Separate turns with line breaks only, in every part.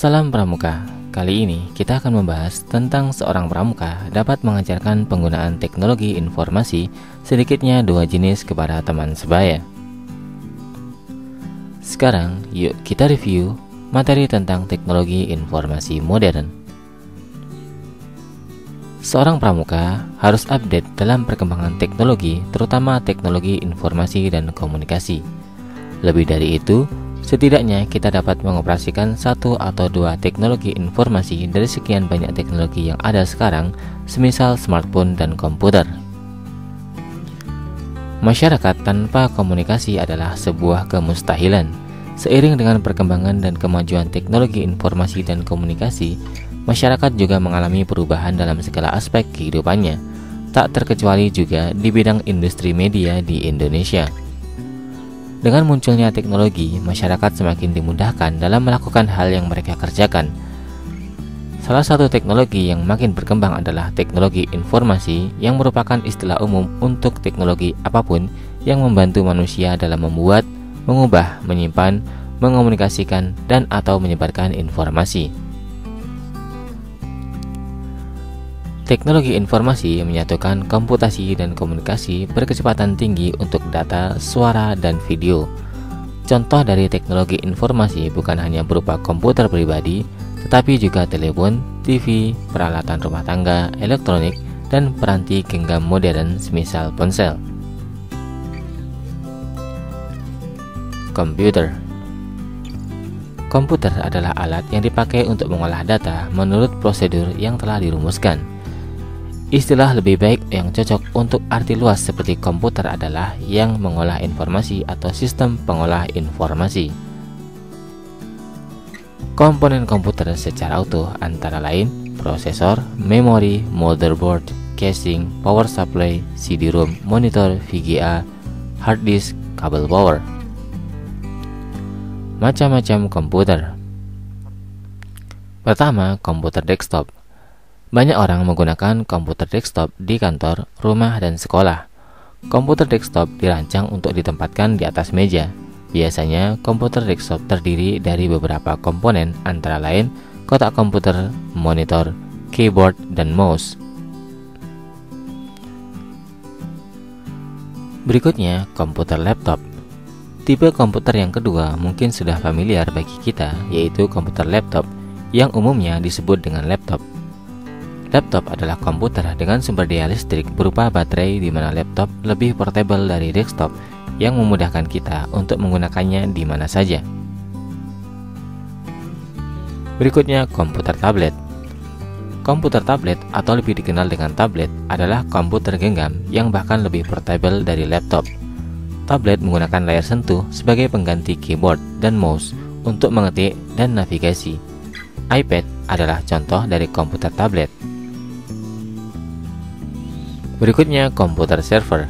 Salam Pramuka. Kali ini kita akan membahas tentang seorang pramuka dapat mengajarkan penggunaan teknologi informasi sedikitnya 2 jenis kepada teman sebaya. Sekarang yuk kita review materi tentang teknologi informasi modern. Seorang pramuka harus update dalam perkembangan teknologi, terutama teknologi informasi dan komunikasi. Lebih dari itu, setidaknya kita dapat mengoperasikan 1 atau 2 teknologi informasi dari sekian banyak teknologi yang ada sekarang, semisal smartphone dan komputer. Masyarakat tanpa komunikasi adalah sebuah kemustahilan. Seiring dengan perkembangan dan kemajuan teknologi informasi dan komunikasi, masyarakat juga mengalami perubahan dalam segala aspek kehidupannya, tak terkecuali juga di bidang industri media di Indonesia. Dengan munculnya teknologi, masyarakat semakin dimudahkan dalam melakukan hal yang mereka kerjakan. Salah satu teknologi yang makin berkembang adalah teknologi informasi, yang merupakan istilah umum untuk teknologi apapun yang membantu manusia dalam membuat, mengubah, menyimpan, mengomunikasikan, dan atau menyebarkan informasi. Teknologi informasi menyatukan komputasi dan komunikasi berkecepatan tinggi untuk data, suara, dan video. Contoh dari teknologi informasi bukan hanya berupa komputer pribadi, tetapi juga telepon, TV, peralatan rumah tangga, elektronik, dan peranti genggam modern semisal ponsel. Komputer. Komputer adalah alat yang dipakai untuk mengolah data menurut prosedur yang telah dirumuskan. Istilah lebih baik yang cocok untuk arti luas seperti komputer adalah yang mengolah informasi atau sistem pengolah informasi. Komponen komputer secara utuh antara lain prosesor, memori, motherboard, casing, power supply, CD-ROM, monitor, VGA, hard disk, kabel power. Macam-macam komputer. Pertama, komputer desktop. Banyak orang menggunakan komputer desktop di kantor, rumah, dan sekolah. Komputer desktop dirancang untuk ditempatkan di atas meja. Biasanya, komputer desktop terdiri dari beberapa komponen antara lain kotak komputer, monitor, keyboard, dan mouse. Berikutnya, komputer laptop. Tipe komputer yang kedua mungkin sudah familiar bagi kita, yaitu komputer laptop, yang umumnya disebut dengan laptop. Laptop adalah komputer dengan sumber daya listrik berupa baterai, di mana laptop lebih portable dari desktop yang memudahkan kita untuk menggunakannya di mana saja. Berikutnya, komputer tablet. Komputer tablet atau lebih dikenal dengan tablet adalah komputer genggam yang bahkan lebih portable dari laptop. Tablet menggunakan layar sentuh sebagai pengganti keyboard dan mouse untuk mengetik dan navigasi. iPad adalah contoh dari komputer tablet. Berikutnya, komputer server.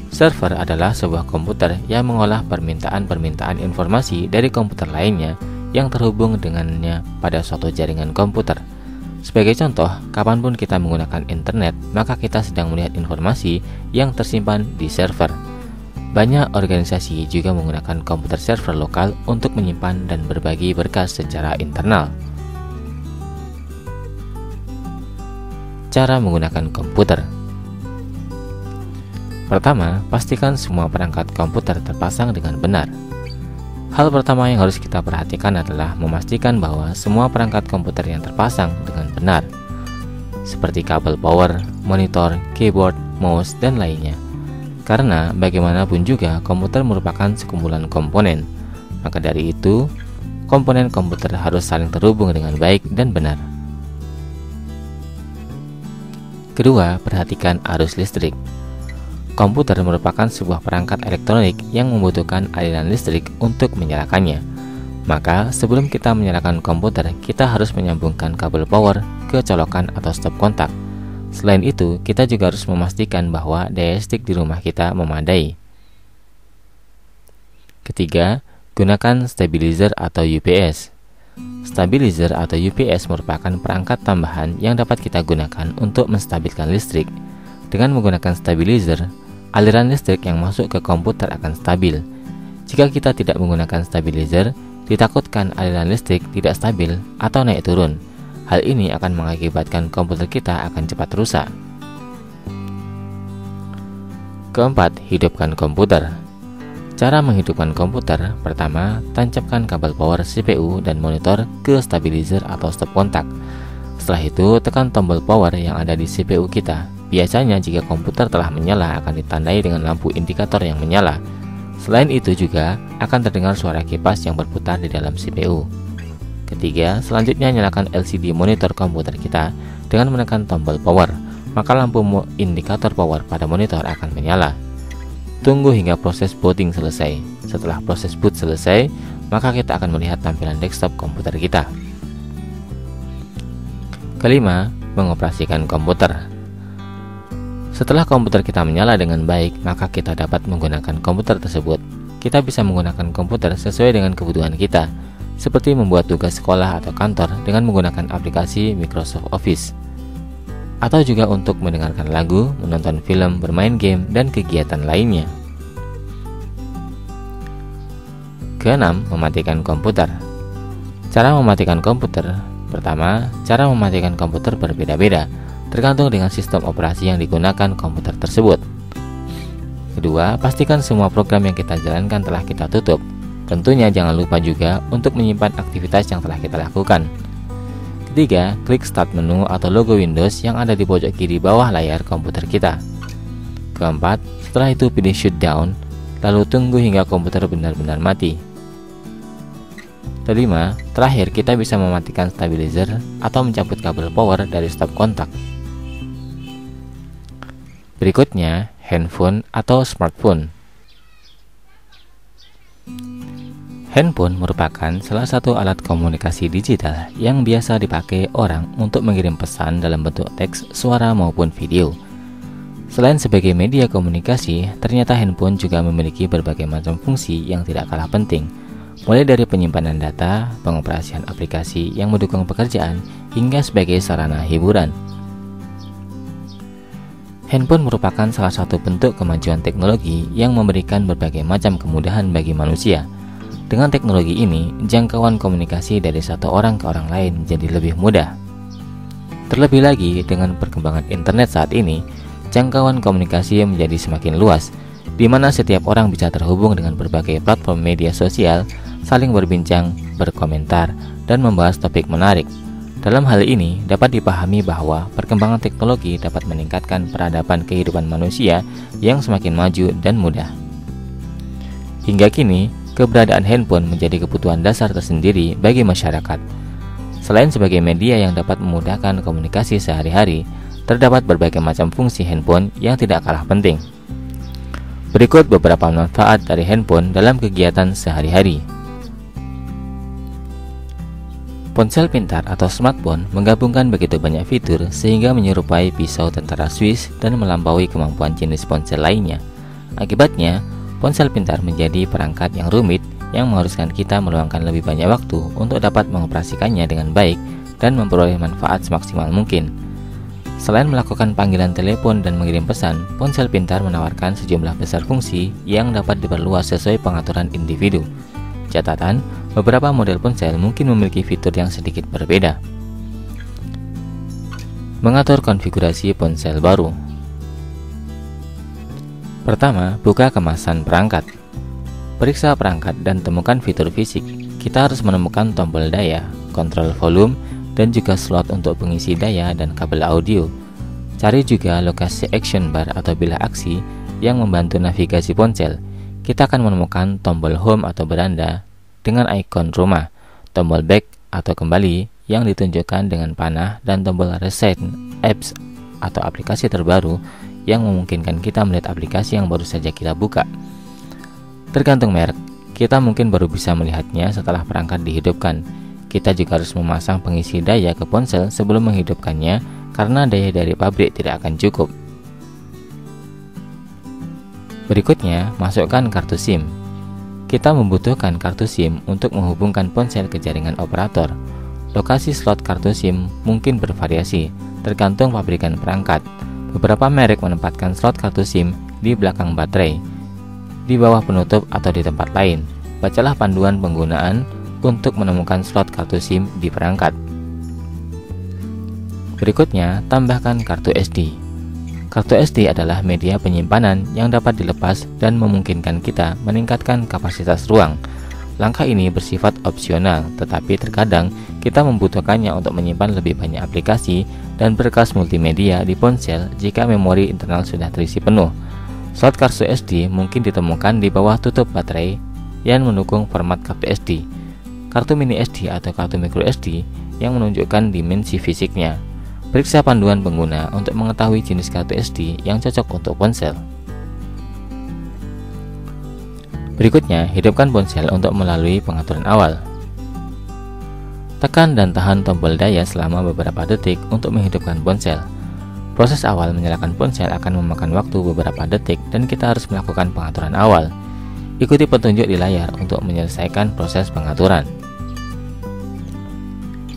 Server adalah sebuah komputer yang mengolah permintaan informasi dari komputer lainnya yang terhubung dengannya pada suatu jaringan komputer. Sebagai contoh, kapanpun kita menggunakan internet, maka kita sedang melihat informasi yang tersimpan di server. Banyak organisasi juga menggunakan komputer server lokal untuk menyimpan dan berbagi berkas secara internal. Cara menggunakan komputer. Pertama, pastikan semua perangkat komputer terpasang dengan benar. Hal pertama yang harus kita perhatikan adalah memastikan bahwa semua perangkat komputer yang terpasang dengan benar, seperti kabel power, monitor, keyboard, mouse, dan lainnya. Karena bagaimanapun juga komputer merupakan sekumpulan komponen, maka dari itu komponen komputer harus saling terhubung dengan baik dan benar. Kedua, perhatikan arus listrik. Komputer merupakan sebuah perangkat elektronik yang membutuhkan aliran listrik untuk menyalakannya. Maka sebelum kita menyalakan komputer, kita harus menyambungkan kabel power ke colokan atau stop kontak. Selain itu, kita juga harus memastikan bahwa daya listrik di rumah kita memadai. Ketiga, gunakan stabilizer atau UPS. Stabilizer atau UPS merupakan perangkat tambahan yang dapat kita gunakan untuk menstabilkan listrik. Dengan menggunakan stabilizer, aliran listrik yang masuk ke komputer akan stabil. Jika kita tidak menggunakan stabilizer, ditakutkan aliran listrik tidak stabil atau naik turun. Hal ini akan mengakibatkan komputer kita akan cepat rusak. Keempat, hidupkan komputer. Cara menghidupkan komputer: pertama, tancapkan kabel power CPU dan monitor ke stabilizer atau stop kontak. Setelah itu, tekan tombol power yang ada di CPU kita. Biasanya jika komputer telah menyala akan ditandai dengan lampu indikator yang menyala. Selain itu juga akan terdengar suara kipas yang berputar di dalam CPU. Ketiga, selanjutnya nyalakan LCD monitor komputer kita dengan menekan tombol power, maka lampu indikator power pada monitor akan menyala. Tunggu hingga proses booting selesai. Setelah proses boot selesai, maka kita akan melihat tampilan desktop komputer kita. Kelima, mengoperasikan komputer. Setelah komputer kita menyala dengan baik, maka kita dapat menggunakan komputer tersebut. Kita bisa menggunakan komputer sesuai dengan kebutuhan kita, seperti membuat tugas sekolah atau kantor dengan menggunakan aplikasi Microsoft Office, atau juga untuk mendengarkan lagu, menonton film, bermain game, dan kegiatan lainnya. Keenam, mematikan komputer. Cara mematikan komputer: pertama, cara mematikan komputer berbeda-beda, tergantung dengan sistem operasi yang digunakan komputer tersebut. Kedua, pastikan semua program yang kita jalankan telah kita tutup. Tentunya jangan lupa juga untuk menyimpan aktivitas yang telah kita lakukan. Ketiga, klik Start menu atau logo Windows yang ada di pojok kiri bawah layar komputer kita. Keempat, setelah itu pilih Shutdown, lalu tunggu hingga komputer benar-benar mati. Kelima, terakhir kita bisa mematikan stabilizer atau mencabut kabel power dari stop kontak. Berikutnya, handphone atau smartphone. Handphone merupakan salah satu alat komunikasi digital yang biasa dipakai orang untuk mengirim pesan dalam bentuk teks, suara, maupun video. Selain sebagai media komunikasi, ternyata handphone juga memiliki berbagai macam fungsi yang tidak kalah penting, mulai dari penyimpanan data, pengoperasian aplikasi yang mendukung pekerjaan, hingga sebagai sarana hiburan. Handphone merupakan salah satu bentuk kemajuan teknologi yang memberikan berbagai macam kemudahan bagi manusia. Dengan teknologi ini, jangkauan komunikasi dari satu orang ke orang lain jadi lebih mudah. Terlebih lagi, dengan perkembangan internet saat ini, jangkauan komunikasi menjadi semakin luas, di mana setiap orang bisa terhubung dengan berbagai platform media sosial, saling berbincang, berkomentar, dan membahas topik menarik. Dalam hal ini, dapat dipahami bahwa perkembangan teknologi dapat meningkatkan peradaban kehidupan manusia yang semakin maju dan mudah. Hingga kini, keberadaan handphone menjadi kebutuhan dasar tersendiri bagi masyarakat. Selain sebagai media yang dapat memudahkan komunikasi sehari-hari, terdapat berbagai macam fungsi handphone yang tidak kalah penting. Berikut beberapa manfaat dari handphone dalam kegiatan sehari-hari. Ponsel pintar atau smartphone menggabungkan begitu banyak fitur sehingga menyerupai pisau tentara Swiss dan melampaui kemampuan jenis ponsel lainnya. Akibatnya, ponsel pintar menjadi perangkat yang rumit yang mengharuskan kita meluangkan lebih banyak waktu untuk dapat mengoperasikannya dengan baik dan memperoleh manfaat semaksimal mungkin. Selain melakukan panggilan telepon dan mengirim pesan, ponsel pintar menawarkan sejumlah besar fungsi yang dapat diperluas sesuai pengaturan individu. Catatan, beberapa model ponsel mungkin memiliki fitur yang sedikit berbeda. Mengatur konfigurasi ponsel baru. Pertama, buka kemasan perangkat. Periksa perangkat dan temukan fitur fisik. Kita harus menemukan tombol daya, kontrol volume, dan juga slot untuk pengisi daya dan kabel audio. Cari juga lokasi action bar atau bilah aksi yang membantu navigasi ponsel. Kita akan menemukan tombol home atau beranda dengan ikon rumah, tombol back atau kembali yang ditunjukkan dengan panah, dan tombol reset apps atau aplikasi terbaru yang memungkinkan kita melihat aplikasi yang baru saja kita buka. Tergantung merek, kita mungkin baru bisa melihatnya setelah perangkat dihidupkan. Kita juga harus memasang pengisi daya ke ponsel sebelum menghidupkannya karena daya dari pabrik tidak akan cukup. Berikutnya, masukkan kartu SIM. Kita membutuhkan kartu SIM untuk menghubungkan ponsel ke jaringan operator. Lokasi slot kartu SIM mungkin bervariasi, tergantung pabrikan perangkat. Beberapa merek menempatkan slot kartu SIM di belakang baterai, di bawah penutup atau di tempat lain. Bacalah panduan penggunaan untuk menemukan slot kartu SIM di perangkat. Berikutnya, tambahkan kartu SD. Kartu SD adalah media penyimpanan yang dapat dilepas dan memungkinkan kita meningkatkan kapasitas ruang. Langkah ini bersifat opsional, tetapi terkadang kita membutuhkannya untuk menyimpan lebih banyak aplikasi dan berkas multimedia di ponsel jika memori internal sudah terisi penuh. Slot kartu SD mungkin ditemukan di bawah tutup baterai yang mendukung format kartu SD, kartu mini SD atau kartu micro SD yang menunjukkan dimensi fisiknya. Periksa panduan pengguna untuk mengetahui jenis kartu SD yang cocok untuk ponsel. Berikutnya, hidupkan ponsel untuk melalui pengaturan awal. Tekan dan tahan tombol daya selama beberapa detik untuk menghidupkan ponsel. Proses awal menyalakan ponsel akan memakan waktu beberapa detik dan kita harus melakukan pengaturan awal. Ikuti petunjuk di layar untuk menyelesaikan proses pengaturan.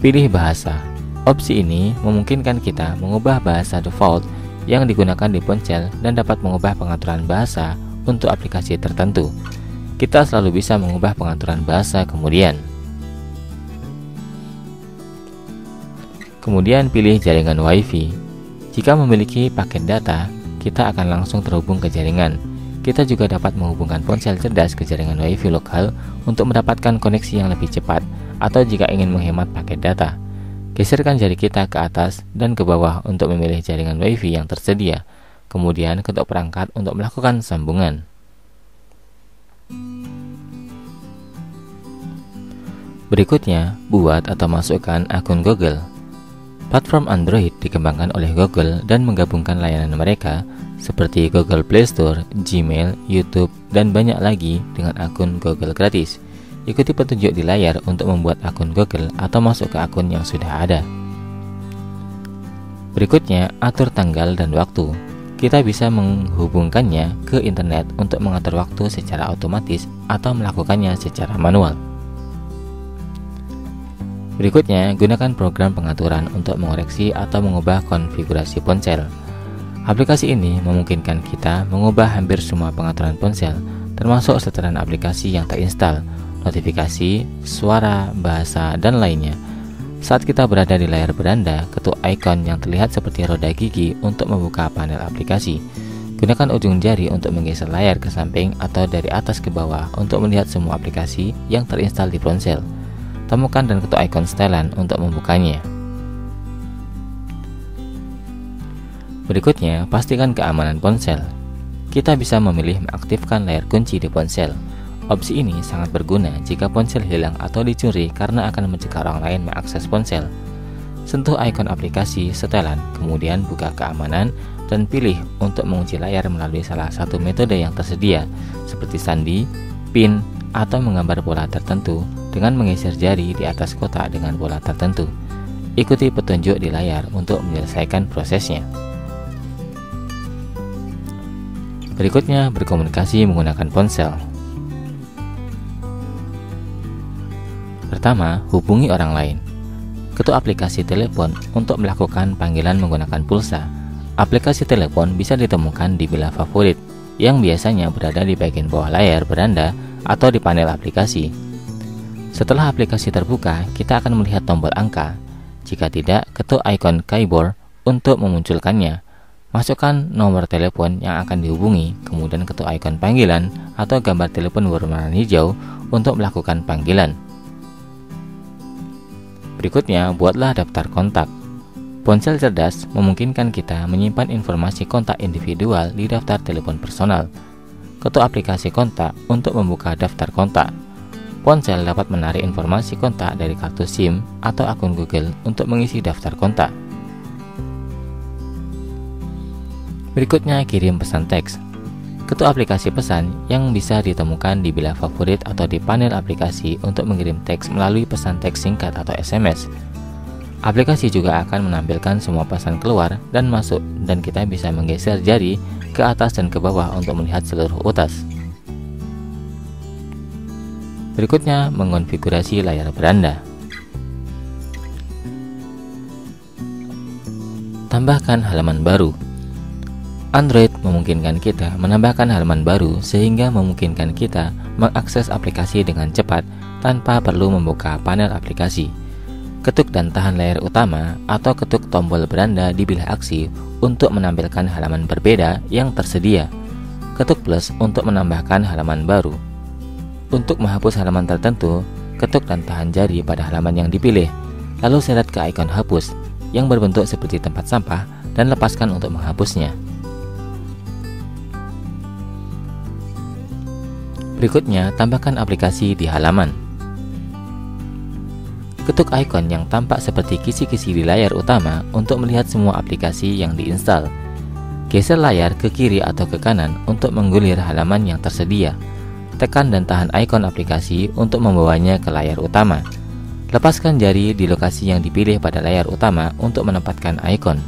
Pilih bahasa. Opsi ini memungkinkan kita mengubah bahasa default yang digunakan di ponsel dan dapat mengubah pengaturan bahasa untuk aplikasi tertentu. Kita selalu bisa mengubah pengaturan bahasa kemudian. Kemudian pilih jaringan WiFi. Jika memiliki paket data, kita akan langsung terhubung ke jaringan. Kita juga dapat menghubungkan ponsel cerdas ke jaringan WiFi lokal untuk mendapatkan koneksi yang lebih cepat, atau jika ingin menghemat paket data. Geserkan jari kita ke atas dan ke bawah untuk memilih jaringan WiFi yang tersedia. Kemudian ketuk perangkat untuk melakukan sambungan. Berikutnya, buat atau masukkan akun Google. Platform Android dikembangkan oleh Google dan menggabungkan layanan mereka seperti Google Play Store, Gmail, YouTube, dan banyak lagi dengan akun Google gratis. Ikuti petunjuk di layar untuk membuat akun Google atau masuk ke akun yang sudah ada. Berikutnya, atur tanggal dan waktu. Kita bisa menghubungkannya ke internet untuk mengatur waktu secara otomatis atau melakukannya secara manual. Berikutnya, gunakan program pengaturan untuk mengoreksi atau mengubah konfigurasi ponsel. Aplikasi ini memungkinkan kita mengubah hampir semua pengaturan ponsel, termasuk setelan aplikasi yang terinstal, notifikasi, suara, bahasa, dan lainnya. Saat kita berada di layar beranda, ketuk ikon yang terlihat seperti roda gigi untuk membuka panel aplikasi. Gunakan ujung jari untuk menggeser layar ke samping atau dari atas ke bawah untuk melihat semua aplikasi yang terinstal di ponsel. Temukan dan ketuk ikon setelan untuk membukanya. Berikutnya, pastikan keamanan ponsel. Kita bisa memilih mengaktifkan layar kunci di ponsel. Opsi ini sangat berguna jika ponsel hilang atau dicuri karena akan mencegah orang lain mengakses ponsel. Sentuh ikon aplikasi setelan, kemudian buka keamanan dan pilih untuk mengunci layar melalui salah satu metode yang tersedia, seperti sandi, pin, atau menggambar bola tertentu dengan menggeser jari di atas kotak dengan bola tertentu. Ikuti petunjuk di layar untuk menyelesaikan prosesnya. Berikutnya, berkomunikasi menggunakan ponsel. Pertama, hubungi orang lain. Ketuk aplikasi telepon untuk melakukan panggilan menggunakan pulsa. Aplikasi telepon bisa ditemukan di bilah favorit yang biasanya berada di bagian bawah layar beranda atau di panel aplikasi. Setelah aplikasi terbuka, kita akan melihat tombol angka. Jika tidak, ketuk ikon keyboard untuk memunculkannya. Masukkan nomor telepon yang akan dihubungi, kemudian ketuk ikon panggilan atau gambar telepon berwarna hijau untuk melakukan panggilan. Berikutnya, buatlah daftar kontak. Ponsel cerdas memungkinkan kita menyimpan informasi kontak individual di daftar telepon personal. Ketuk aplikasi kontak untuk membuka daftar kontak. Ponsel dapat menarik informasi kontak dari kartu SIM atau akun Google untuk mengisi daftar kontak. Berikutnya, kirim pesan teks. Ketuk aplikasi pesan yang bisa ditemukan di bilah favorit atau di panel aplikasi untuk mengirim teks melalui pesan teks singkat atau SMS. Aplikasi juga akan menampilkan semua pesan keluar dan masuk, dan kita bisa menggeser jari ke atas dan ke bawah untuk melihat seluruh utas. Berikutnya, mengonfigurasi layar beranda. Tambahkan halaman baru. Android memungkinkan kita menambahkan halaman baru sehingga memungkinkan kita mengakses aplikasi dengan cepat tanpa perlu membuka panel aplikasi. Ketuk dan tahan layar utama atau ketuk tombol beranda di bilah aksi untuk menampilkan halaman berbeda yang tersedia. Ketuk plus untuk menambahkan halaman baru. Untuk menghapus halaman tertentu, ketuk dan tahan jari pada halaman yang dipilih, lalu seret ke ikon hapus yang berbentuk seperti tempat sampah dan lepaskan untuk menghapusnya. Berikutnya, tambahkan aplikasi di halaman. Ketuk ikon yang tampak seperti kisi-kisi di layar utama untuk melihat semua aplikasi yang diinstal. Geser layar ke kiri atau ke kanan untuk menggulir halaman yang tersedia. Tekan dan tahan ikon aplikasi untuk membawanya ke layar utama. Lepaskan jari di lokasi yang dipilih pada layar utama untuk menempatkan ikon.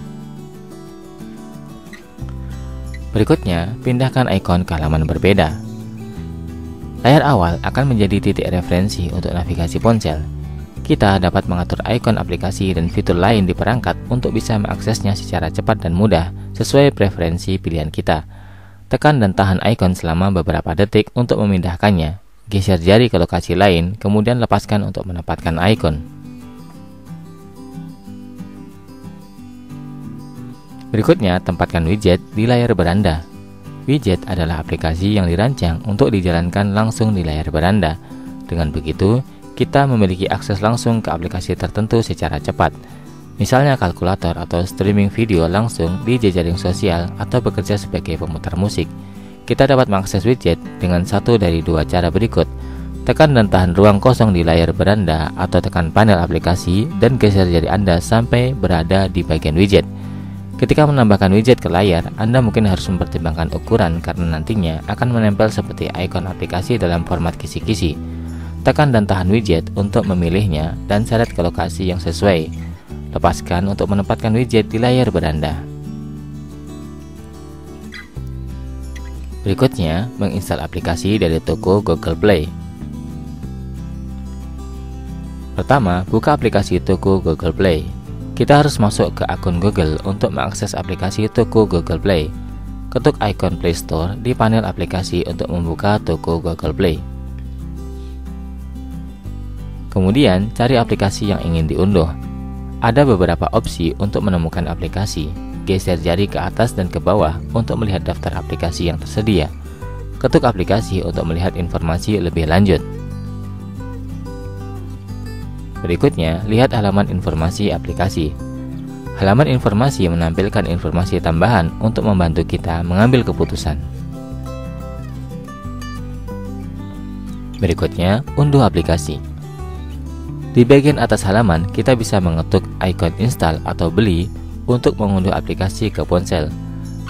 Berikutnya, pindahkan ikon ke halaman berbeda. Layar awal akan menjadi titik referensi untuk navigasi ponsel. Kita dapat mengatur ikon aplikasi dan fitur lain di perangkat untuk bisa mengaksesnya secara cepat dan mudah sesuai preferensi pilihan kita. Tekan dan tahan ikon selama beberapa detik untuk memindahkannya. Geser jari ke lokasi lain, kemudian lepaskan untuk menempatkan ikon. Berikutnya, tempatkan widget di layar beranda. Widget adalah aplikasi yang dirancang untuk dijalankan langsung di layar beranda. Dengan begitu, kita memiliki akses langsung ke aplikasi tertentu secara cepat. Misalnya kalkulator atau streaming video langsung di jejaring sosial atau bekerja sebagai pemutar musik. Kita dapat mengakses widget dengan satu dari dua cara berikut. Tekan dan tahan ruang kosong di layar beranda atau tekan panel aplikasi dan geser jari Anda sampai berada di bagian widget. Ketika menambahkan widget ke layar, Anda mungkin harus mempertimbangkan ukuran karena nantinya akan menempel seperti ikon aplikasi dalam format kisi-kisi. Tekan dan tahan widget untuk memilihnya dan seret ke lokasi yang sesuai. Lepaskan untuk menempatkan widget di layar beranda. Berikutnya, menginstal aplikasi dari toko Google Play. Pertama, buka aplikasi toko Google Play. Kita harus masuk ke akun Google untuk mengakses aplikasi toko Google Play. Ketuk ikon Play Store di panel aplikasi untuk membuka toko Google Play. Kemudian, cari aplikasi yang ingin diunduh. Ada beberapa opsi untuk menemukan aplikasi. Geser jari ke atas dan ke bawah untuk melihat daftar aplikasi yang tersedia. Ketuk aplikasi untuk melihat informasi lebih lanjut. Berikutnya, lihat halaman informasi aplikasi. Halaman informasi menampilkan informasi tambahan untuk membantu kita mengambil keputusan. Berikutnya, unduh aplikasi. Di bagian atas halaman, kita bisa mengetuk ikon install atau beli untuk mengunduh aplikasi ke ponsel.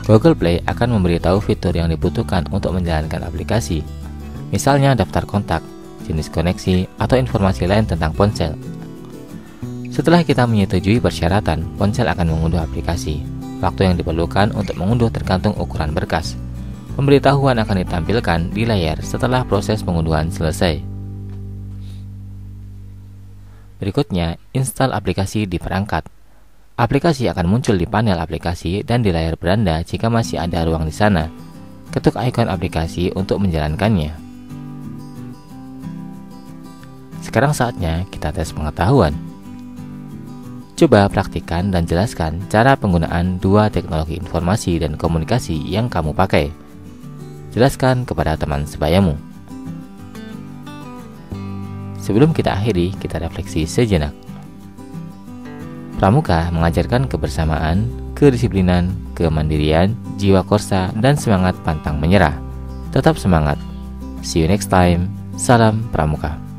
Google Play akan memberitahu fitur yang dibutuhkan untuk menjalankan aplikasi, misalnya daftar kontak, jenis koneksi, atau informasi lain tentang ponsel. Setelah kita menyetujui persyaratan, ponsel akan mengunduh aplikasi. Waktu yang diperlukan untuk mengunduh tergantung ukuran berkas. Pemberitahuan akan ditampilkan di layar setelah proses pengunduhan selesai. Berikutnya, install aplikasi di perangkat. Aplikasi akan muncul di panel aplikasi dan di layar beranda jika masih ada ruang di sana. Ketuk ikon aplikasi untuk menjalankannya. Sekarang saatnya kita tes pengetahuan. Coba praktikkan dan jelaskan cara penggunaan dua teknologi informasi dan komunikasi yang kamu pakai. Jelaskan kepada teman sebayamu. Sebelum kita akhiri, kita refleksi sejenak. Pramuka mengajarkan kebersamaan, kedisiplinan, kemandirian, jiwa korsa, dan semangat pantang menyerah. Tetap semangat. See you next time. Salam Pramuka.